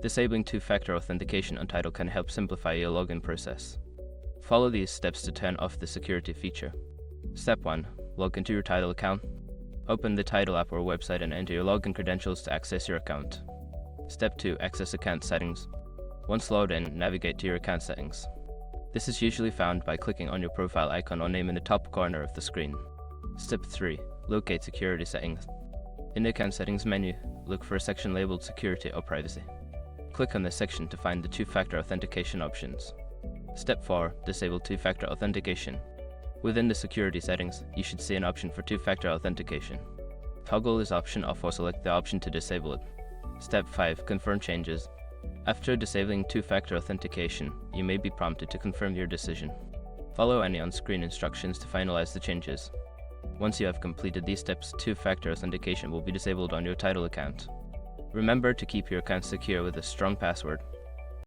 Disabling two-factor authentication on Tidal can help simplify your login process. Follow these steps to turn off the security feature. Step 1. Log into your Tidal account. Open the Tidal app or website and enter your login credentials to access your account. Step 2. Access account settings. Once logged in, navigate to your account settings. This is usually found by clicking on your profile icon or name in the top corner of the screen. Step 3. Locate security settings. In the account settings menu, look for a section labeled Security or Privacy. Click on this section to find the two-factor authentication options. Step 4. Disable two-factor authentication. Within the security settings, you should see an option for two-factor authentication. Toggle this option off or select the option to disable it. Step 5. Confirm changes. After disabling two-factor authentication, you may be prompted to confirm your decision. Follow any on-screen instructions to finalize the changes. Once you have completed these steps, two-factor authentication will be disabled on your Tidal account. Remember to keep your account secure with a strong password.